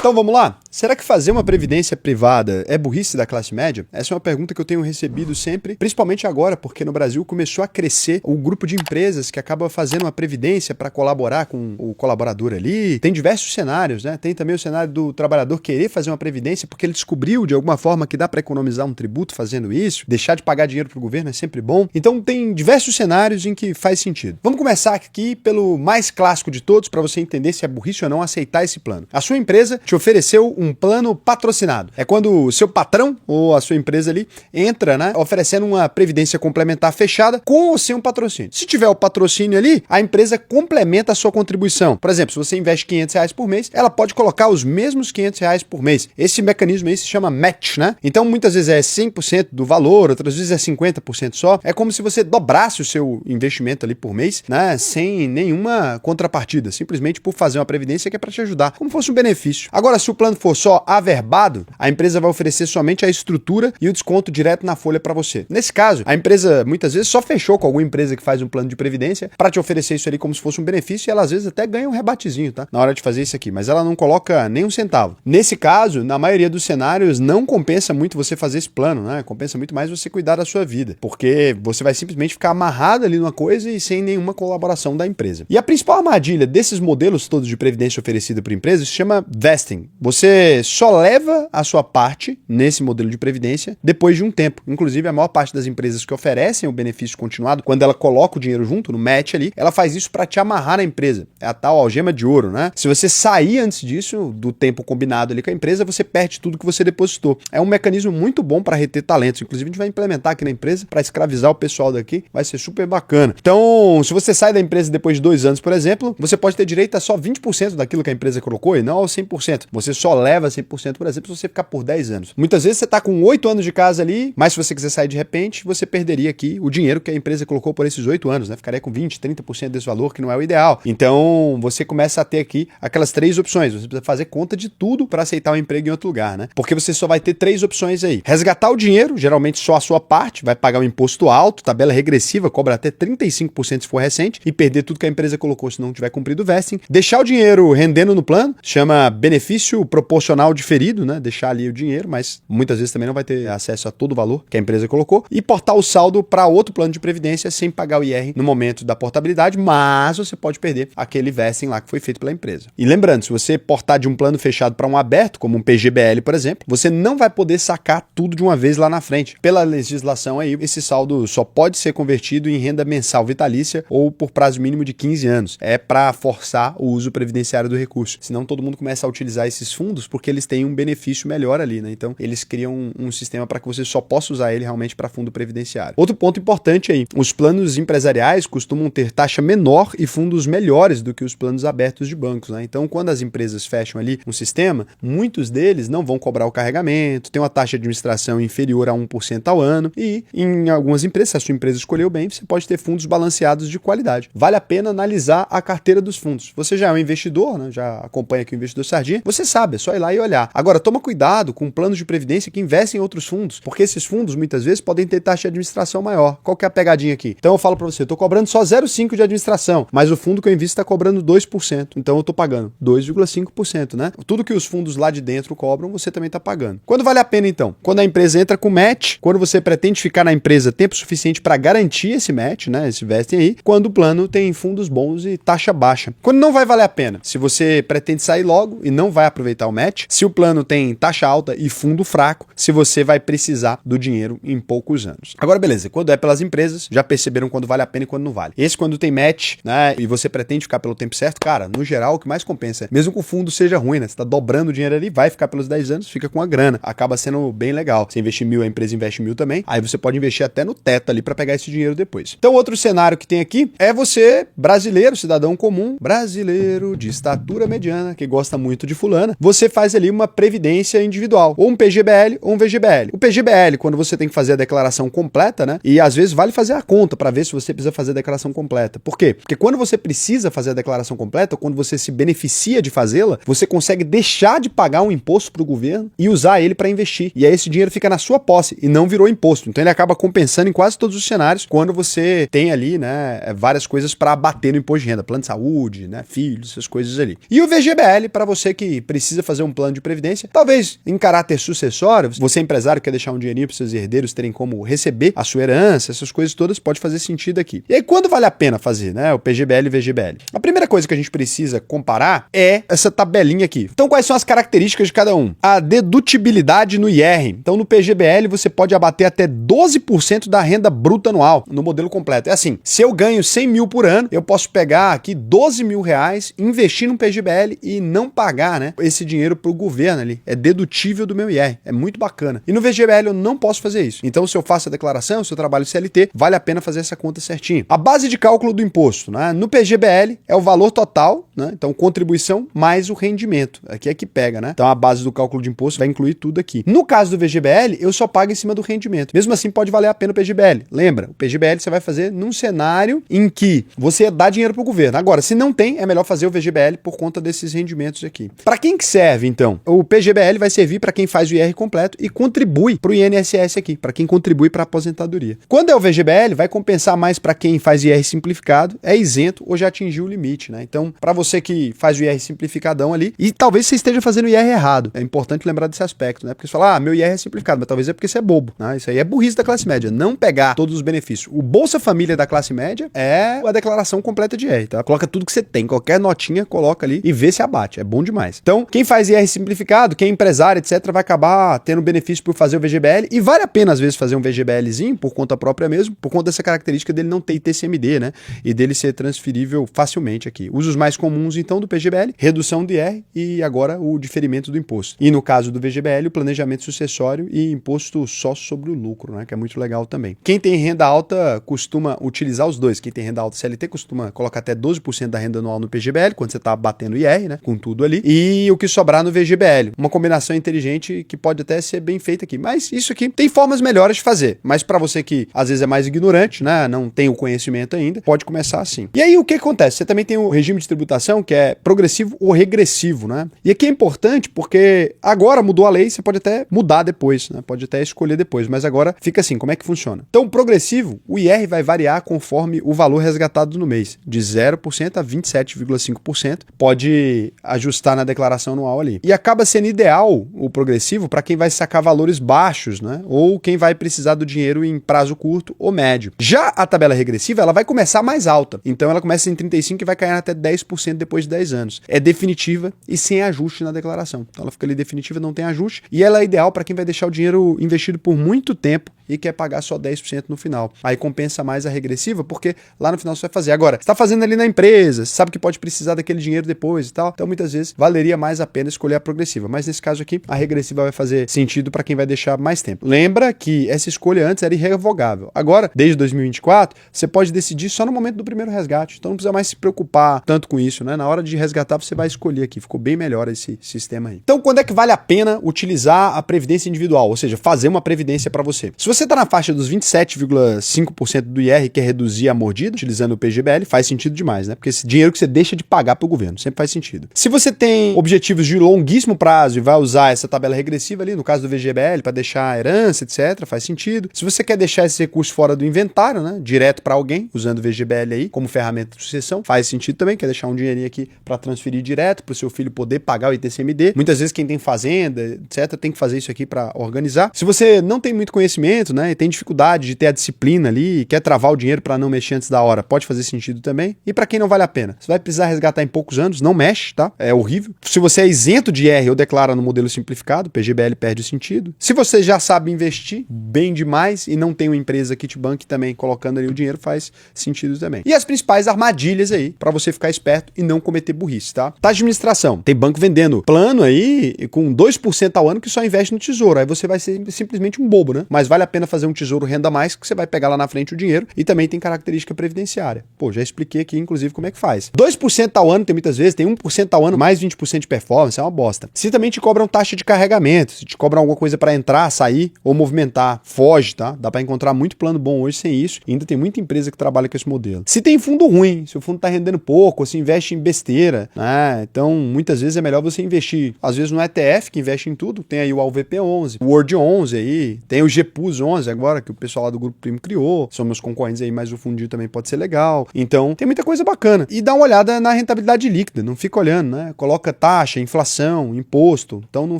Então vamos lá? Será que fazer uma previdência privada é burrice da classe média? Essa é uma pergunta que eu tenho recebido sempre, principalmente agora, porque no Brasil começou a crescer o grupo de empresas que acaba fazendo uma previdência para colaborar com o colaborador ali. Tem diversos cenários, né? Tem também o cenário do trabalhador querer fazer uma previdência porque ele descobriu de alguma forma que dá para economizar um tributo fazendo isso, deixar de pagar dinheiro para o governo é sempre bom. Então tem diversos cenários em que faz sentido. Vamos começar aqui pelo mais clássico de todos para você entender se é burrice ou não aceitar esse plano. A sua empresa te ofereceu um plano patrocinado. É quando o seu patrão ou a sua empresa ali entra, né, oferecendo uma previdência complementar fechada com ou sem um patrocínio. Se tiver o patrocínio ali, a empresa complementa a sua contribuição. Por exemplo, se você investe R$500 por mês, ela pode colocar os mesmos R$500 por mês. Esse mecanismo aí se chama match, né? Então muitas vezes é 100% do valor, outras vezes é 50% só. É como se você dobrasse o seu investimento ali por mês, né, sem nenhuma contrapartida, simplesmente por fazer uma previdência que é para te ajudar, como fosse um benefício. Agora, se o plano for só averbado, a empresa vai oferecer somente a estrutura e o desconto direto na folha para você. Nesse caso, a empresa muitas vezes só fechou com alguma empresa que faz um plano de previdência para te oferecer isso ali como se fosse um benefício e ela às vezes até ganha um rebatezinho, tá? Na hora de fazer isso aqui, mas ela não coloca nem um centavo. Nesse caso, na maioria dos cenários, não compensa muito você fazer esse plano, né? Compensa muito mais você cuidar da sua vida, porque você vai simplesmente ficar amarrado ali numa coisa e sem nenhuma colaboração da empresa. E a principal armadilha desses modelos todos de previdência oferecida por empresas se chama vesting. Você só leva a sua parte nesse modelo de previdência depois de um tempo. Inclusive, a maior parte das empresas que oferecem o benefício continuado, quando ela coloca o dinheiro junto, no match ali, ela faz isso para te amarrar na empresa. É a tal algema de ouro, né? Se você sair antes disso, do tempo combinado ali com a empresa, você perde tudo que você depositou. É um mecanismo muito bom para reter talentos. Inclusive, a gente vai implementar aqui na empresa para escravizar o pessoal daqui. Vai ser super bacana. Então, se você sai da empresa depois de 2 anos, por exemplo, você pode ter direito a só 20% daquilo que a empresa colocou e não ao 100%. Você só leva 100%, por exemplo, se você ficar por 10 anos. Muitas vezes você está com 8 anos de casa ali, mas se você quiser sair de repente, você perderia aqui o dinheiro que a empresa colocou por esses 8 anos, né? Ficaria com 20, 30% desse valor, que não é o ideal. Então, você começa a ter aqui aquelas 3 opções. Você precisa fazer conta de tudo para aceitar um emprego em outro lugar, né? Porque você só vai ter 3 opções aí. Resgatar o dinheiro, geralmente só a sua parte, vai pagar um imposto alto, tabela regressiva, cobra até 35% se for recente, e perder tudo que a empresa colocou se não tiver cumprido o vesting. Deixar o dinheiro rendendo no plano, chama benefício proporcional diferido, né? Deixar ali o dinheiro, mas muitas vezes também não vai ter acesso a todo o valor que a empresa colocou, e portar o saldo para outro plano de previdência sem pagar o IR no momento da portabilidade, mas você pode perder aquele vesting lá que foi feito pela empresa. E lembrando, se você portar de um plano fechado para um aberto, como um PGBL, por exemplo, você não vai poder sacar tudo de uma vez lá na frente. Pela legislação aí, esse saldo só pode ser convertido em renda mensal vitalícia ou por prazo mínimo de 15 anos. É para forçar o uso previdenciário do recurso. Senão todo mundo começa a utilizar esses fundos porque eles têm um benefício melhor ali, né? Então eles criam um sistema para que você só possa usar ele realmente para fundo previdenciário. Outro ponto importante aí, os planos empresariais costumam ter taxa menor e fundos melhores do que os planos abertos de bancos, né? Então quando as empresas fecham ali um sistema, muitos deles não vão cobrar o carregamento, tem uma taxa de administração inferior a 1% ao ano e em algumas empresas, se a sua empresa escolheu bem, você pode ter fundos balanceados de qualidade. Vale a pena analisar a carteira dos fundos. Você já é um investidor, né? Já acompanha aqui o Investidor Sardinha, você sabe, é só ir lá e olhar. Agora, toma cuidado com planos de previdência que investem em outros fundos, porque esses fundos muitas vezes podem ter taxa de administração maior. Qual que é a pegadinha aqui? Então eu falo para você, eu tô cobrando só 0,5% de administração, mas o fundo que eu invisto está cobrando 2%, então eu tô pagando 2,5%, né? Tudo que os fundos lá de dentro cobram, você também tá pagando. Quando vale a pena então? Quando a empresa entra com match, quando você pretende ficar na empresa tempo suficiente para garantir esse match, né, esse vesting aí, quando o plano tem fundos bons e taxa baixa. Quando não vai valer a pena, se você pretende sair logo e não vai aproveitar o match, se o plano tem taxa alta e fundo fraco, se você vai precisar do dinheiro em poucos anos. Agora beleza, quando é pelas empresas, já perceberam quando vale a pena e quando não vale. Esse quando tem match, né, e você pretende ficar pelo tempo certo, cara, no geral o que mais compensa, mesmo que o fundo seja ruim, né, você tá dobrando o dinheiro ali, vai ficar pelos 10 anos, fica com a grana, acaba sendo bem legal. Você investir 1.000, a empresa investe 1.000 também, aí você pode investir até no teto ali para pegar esse dinheiro depois. Então outro cenário que tem aqui é você, brasileiro, cidadão comum, brasileiro de estatura mediana, que gosta muito de fulana, você faz ali uma previdência individual, ou um PGBL ou um VGBL. O PGBL, quando você tem que fazer a declaração completa, né? E às vezes vale fazer a conta para ver se você precisa fazer a declaração completa. Por quê? Porque quando você precisa fazer a declaração completa, ou quando você se beneficia de fazê-la, você consegue deixar de pagar um imposto para o governo e usar ele para investir. E aí esse dinheiro fica na sua posse e não virou imposto. Então ele acaba compensando em quase todos os cenários quando você tem ali, né, várias coisas para abater no imposto de renda, plano de saúde, né, filhos, essas coisas ali. E o VGBL, para você que precisa fazer fazer um plano de previdência, talvez em caráter sucessório, você é empresário, quer deixar um dinheirinho para seus herdeiros terem como receber a sua herança, essas coisas todas, pode fazer sentido aqui. E aí, quando vale a pena fazer, né, o PGBL e VGBL? A primeira coisa que a gente precisa comparar é essa tabelinha aqui. Então, quais são as características de cada um? A dedutibilidade no IR. Então, no PGBL, você pode abater até 12% da renda bruta anual, no modelo completo. É assim, se eu ganho 100 mil por ano, eu posso pegar aqui 12 mil reais, investir no PGBL e não pagar, né, esse dinheiro pro governo ali. É dedutível do meu IR. É muito bacana. E no VGBL eu não posso fazer isso. Então, se eu faço a declaração, se eu trabalho CLT, vale a pena fazer essa conta certinho. A base de cálculo do imposto, né? No PGBL é o valor total, né? Então, contribuição mais o rendimento. Aqui é que pega, né? Então, a base do cálculo de imposto vai incluir tudo aqui. No caso do VGBL, eu só pago em cima do rendimento. Mesmo assim, pode valer a pena o PGBL. Lembra, o PGBL você vai fazer num cenário em que você dá dinheiro pro governo. Agora, se não tem, é melhor fazer o VGBL por conta desses rendimentos aqui. Para quem que serve, então? O PGBL vai servir para quem faz o IR completo e contribui para o INSS aqui, para quem contribui para a aposentadoria. Quando é o VGBL, vai compensar mais para quem faz IR simplificado, é isento ou já atingiu o limite, né? Então, para você que faz o IR simplificadão ali, e talvez você esteja fazendo o IR errado, é importante lembrar desse aspecto, né? Porque você fala, meu IR é simplificado, mas talvez é porque você é bobo, né? Isso aí é burrice da classe média, não pegar todos os benefícios. O Bolsa Família da classe média é a declaração completa de IR, tá? Coloca tudo que você tem, qualquer notinha, coloca ali e vê se abate, é bom demais. Então, quem faz IR simplificado, quem é empresário, etc., vai acabar tendo benefício por fazer o VGBL, e vale a pena, às vezes, fazer um VGBLzinho por conta própria mesmo, por conta dessa característica dele não ter ITCMD, né? E dele ser transferível facilmente aqui. Usos mais comuns, então, do PGBL, redução do IR e agora o diferimento do imposto. E no caso do VGBL, o planejamento sucessório e imposto só sobre o lucro, né? Que é muito legal também. Quem tem renda alta costuma utilizar os dois. Quem tem renda alta CLT costuma colocar até 12% da renda anual no PGBL, quando você está batendo IR, né? Com tudo ali. E o que sobrar no VGBL. Uma combinação inteligente que pode até ser bem feita aqui. Mas isso aqui tem formas melhores de fazer. Mas para você que às vezes é mais ignorante, né? Não tem o conhecimento ainda, pode começar assim. E aí o que acontece? Você também tem o regime de tributação que é progressivo ou regressivo, né? E aqui é importante porque agora mudou a lei, você pode até mudar depois, né? Pode até escolher depois, mas agora fica assim, como é que funciona? Então, progressivo, o IR vai variar conforme o valor resgatado no mês, de 0% a 27,5%. Pode ajustar na declaração anual ali. E acaba sendo ideal o progressivo para quem vai sacar valores baixos, né? Ou quem vai precisar do dinheiro em prazo curto ou médio. Já a tabela regressiva, ela vai começar mais alta. Então, ela começa em 35% e vai cair até 10% depois de 10 anos. É definitiva e sem ajuste na declaração. Então, ela fica ali definitiva, não tem ajuste. E ela é ideal para quem vai deixar o dinheiro investido por muito tempo e quer pagar só 10% no final. Aí compensa mais a regressiva, porque lá no final você vai fazer. Agora, você está fazendo ali na empresa, sabe que pode precisar daquele dinheiro depois e tal, então muitas vezes valeria mais a pena escolher a progressiva. Mas nesse caso aqui, a regressiva vai fazer sentido para quem vai deixar mais tempo. Lembra que essa escolha antes era irrevogável. Agora, desde 2024, você pode decidir só no momento do primeiro resgate. Então não precisa mais se preocupar tanto com isso, né? Na hora de resgatar, você vai escolher aqui. Ficou bem melhor esse sistema aí. Então, quando é que vale a pena utilizar a previdência individual? Ou seja, fazer uma previdência para você. Se você está na faixa dos 27,5% do IR, quer reduzir a mordida, utilizando o PGBL, faz sentido demais, né? Porque esse dinheiro que você deixa de pagar para o governo, sempre faz sentido. Se você tem objetivos de longuíssimo prazo e vai usar essa tabela regressiva ali, no caso do VGBL, para deixar a herança, etc., faz sentido. Se você quer deixar esse recurso fora do inventário, né? Direto para alguém, usando o VGBL aí como ferramenta de sucessão, faz sentido também, quer deixar um dinheirinho aqui para transferir direto para o seu filho poder pagar o ITCMD. Muitas vezes quem tem fazenda, etc., tem que fazer isso aqui para organizar. Se você não tem muito conhecimento, né? E tem dificuldade de ter a disciplina ali, quer travar o dinheiro para não mexer antes da hora, pode fazer sentido também. E para quem não vale a pena, você vai precisar resgatar em poucos anos, não mexe, tá? É horrível. Se você é isento de IR ou declara no modelo simplificado, o PGBL perde o sentido. Se você já sabe investir bem demais e não tem uma empresa que te banque também colocando ali o dinheiro, faz sentido também. E as principais armadilhas aí para você ficar esperto e não cometer burrice, tá? Taxa de administração. Tem banco vendendo plano aí com 2% ao ano que só investe no tesouro. Aí você vai ser simplesmente um bobo, né? Mas vale a pena fazer um tesouro renda mais, que você vai pegar lá na frente o dinheiro e também tem característica previdenciária. Pô, já expliquei aqui, inclusive, como é que faz. 2% ao ano tem muitas vezes, tem 1% ao ano, mais 20% de performance, é uma bosta. Se também te cobram taxa de carregamento, se te cobram alguma coisa para entrar, sair ou movimentar, foge, tá? Dá para encontrar muito plano bom hoje sem isso. E ainda tem muita empresa que trabalha com esse modelo. Se tem fundo ruim, se o fundo tá rendendo pouco, você investe em besteira, né? Então, muitas vezes é melhor você investir, às vezes no ETF, que investe em tudo, tem aí o AUVP11, o Word 11 aí, tem o GPUS 11 agora, que o pessoal lá do Grupo Primo criou, são meus concorrentes aí, mas o fundinho também pode ser legal. Então, tem muita coisa bacana. E dá uma olhada na rentabilidade líquida, não fica olhando, né? Coloca taxa, inflação, imposto, então não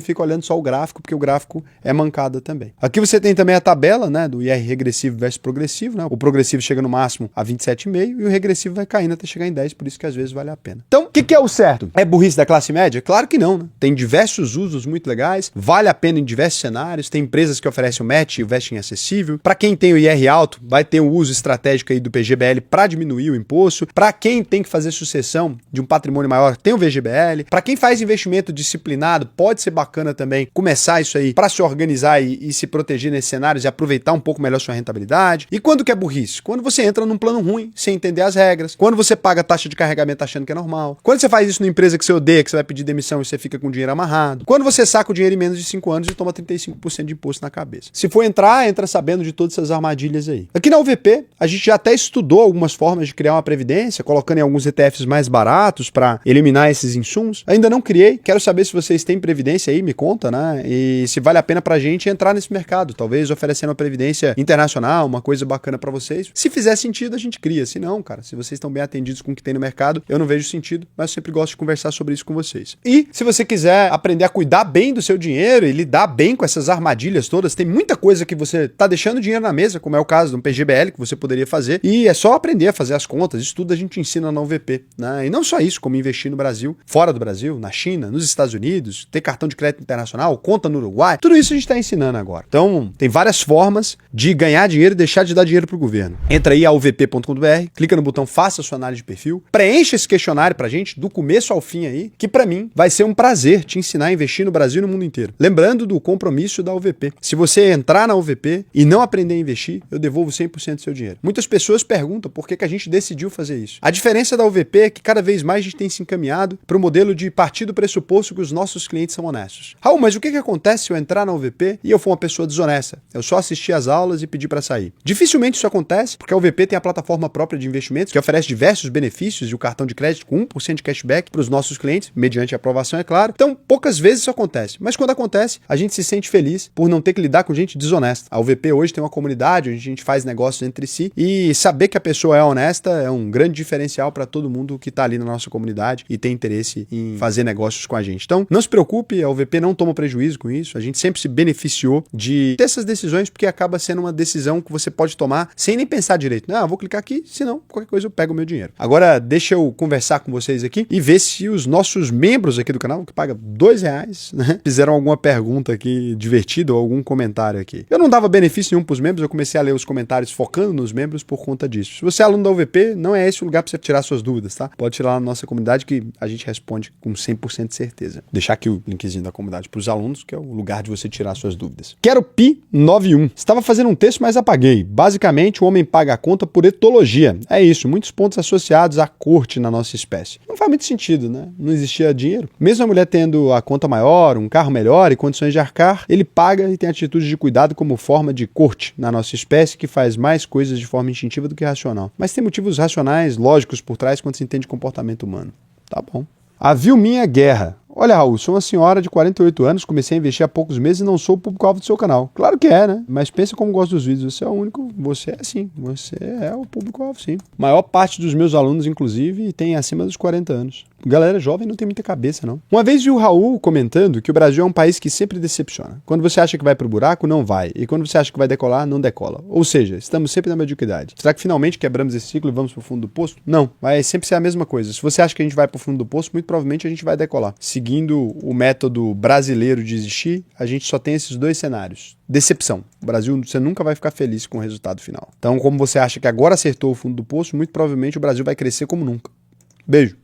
fica olhando só o gráfico, porque o gráfico é mancada também. Aqui você tem também a tabela, né, do IR regressivo versus progressivo, né? O progressivo chega no máximo a 27,5 e o regressivo vai caindo até chegar em 10, por isso que às vezes vale a pena. Então, o que é o certo? É burrice da classe média? Claro que não, né? Tem diversos usos muito legais, vale a pena em diversos cenários, tem empresas que oferecem o match e o vesting acessível. Para quem tem o IR alto, vai ter o uso estratégico aí do PGBL para diminuir o imposto. Para quem tem que fazer sucessão de um patrimônio maior, tem o VGBL. Para quem faz investimento disciplinado, pode ser bacana também começar isso aí para se organizar e se proteger nesses cenários e aproveitar um pouco melhor sua rentabilidade. E quando que é burrice? Quando você entra num plano ruim, sem entender as regras. Quando você paga a taxa de carregamento achando que é normal. Quando você faz isso numa empresa que você odeia, que você vai pedir demissão e você fica com o dinheiro amarrado. Quando você saca o dinheiro em menos de 5 anos e toma 35% de imposto na cabeça. Se for entrar, entra sabendo de todas essas armadilhas aí. Aqui na UVP, a gente já até estudou algumas formas de criar uma previdência, colocando em alguns ETFs mais baratos para eliminar esses insumos. Ainda não criei, quero saber se vocês têm previdência aí, me conta, né? E se vale a pena pra gente entrar nesse mercado, talvez oferecendo uma previdência internacional, uma coisa bacana para vocês. Se fizer sentido, a gente cria. Se não, cara, se vocês estão bem atendidos com o que tem no mercado, eu não vejo sentido, mas eu sempre gosto de conversar sobre isso com vocês. E se você quiser aprender a cuidar bem do seu dinheiro e lidar bem com essas armadilhas todas, tem muita coisa que você tá deixando dinheiro na mesa, como é o caso de um PGBL que você poderia fazer, e é só aprender a fazer as contas, isso tudo a gente ensina na UVP, né? E não só isso, como investir no Brasil, fora do Brasil, na China, nos Estados Unidos, ter cartão de crédito internacional, conta no Uruguai, tudo isso a gente está ensinando agora. Então, tem várias formas de ganhar dinheiro e deixar de dar dinheiro pro governo. Entra aí a uvp.com.br, clica no botão faça sua análise de perfil, preencha esse questionário pra gente, do começo ao fim aí, que pra mim vai ser um prazer te ensinar a investir no Brasil e no mundo inteiro. Lembrando do compromisso da UVP. Se você entrar na UVP e não aprender a investir, eu devolvo 100% do seu dinheiro. Muitas pessoas perguntam por que a gente decidiu fazer isso. A diferença da UVP é que cada vez mais a gente tem se encaminhado para o modelo de partir do pressuposto que os nossos clientes são honestos. Raul, mas o que acontece se eu entrar na UVP e eu for uma pessoa desonesta? Eu só assistir às aulas e pedir para sair. Dificilmente isso acontece, porque a UVP tem a plataforma própria de investimentos que oferece diversos benefícios e o cartão de crédito com 1% de cashback para os nossos clientes, mediante aprovação, é claro. Então, poucas vezes isso acontece. Mas quando acontece, a gente se sente feliz por não ter que lidar com gente desonesta. A UVP hoje tem uma comunidade onde a gente faz negócios entre si e saber que a pessoa é honesta é um grande diferencial para todo mundo que está ali na nossa comunidade e tem interesse em fazer negócios com a gente. Então, não se preocupe, a UVP não toma prejuízo com isso. A gente sempre se beneficiou de ter essas decisões porque acaba sendo uma decisão que você pode tomar sem nem pensar direito. Não, eu vou clicar aqui, senão qualquer coisa eu pego o meu dinheiro. Agora, deixa eu conversar com vocês aqui e ver se os nossos membros aqui do canal, que pagam R$2, né, fizeram alguma pergunta aqui divertida ou algum comentário aqui. Eu não dava benefício nenhum para os membros, eu comecei a ler os comentários focando nos membros por conta disso. Se você é aluno da UVP, não é esse o lugar para você tirar suas dúvidas, tá? Pode tirar lá na nossa comunidade que a gente responde com 100% de certeza. Vou deixar aqui o linkzinho da comunidade para os alunos, que é o lugar de você tirar suas dúvidas. Quero Pi 91. Estava fazendo um texto, mas apaguei. Basicamente, o homem paga a conta por etologia. É isso, muitos pontos associados à corte na nossa espécie. Não faz muito sentido, né? Não existia dinheiro. Mesmo a mulher tendo a conta maior, um carro melhor e condições de arcar, ele paga e tem atitude de cuidado como forma de corte na nossa espécie que faz mais coisas de forma instintiva do que racional. Mas tem motivos racionais, lógicos por trás quando se entende comportamento humano. Tá bom. A Vilminha Guerra. Olha, Raul, sou uma senhora de 48 anos, comecei a investir há poucos meses e não sou o público-alvo do seu canal. Claro que é, né? Mas pensa como gosto dos vídeos. Você é o único, você é sim. Você é o público-alvo, sim. A maior parte dos meus alunos, inclusive, tem acima dos 40 anos. Galera jovem não tem muita cabeça, não. Uma vez vi o Raul comentando que o Brasil é um país que sempre decepciona. Quando você acha que vai pro buraco, não vai. E quando você acha que vai decolar, não decola. Ou seja, estamos sempre na mediocridade. Será que finalmente quebramos esse ciclo e vamos pro fundo do poço? Não. Vai sempre ser a mesma coisa. Se você acha que a gente vai pro fundo do poço, muito provavelmente a gente vai decolar. Seguindo o método brasileiro de existir, a gente só tem esses dois cenários. Decepção. O Brasil, você nunca vai ficar feliz com o resultado final. Então, como você acha que agora acertou o fundo do poço, muito provavelmente o Brasil vai crescer como nunca. Beijo.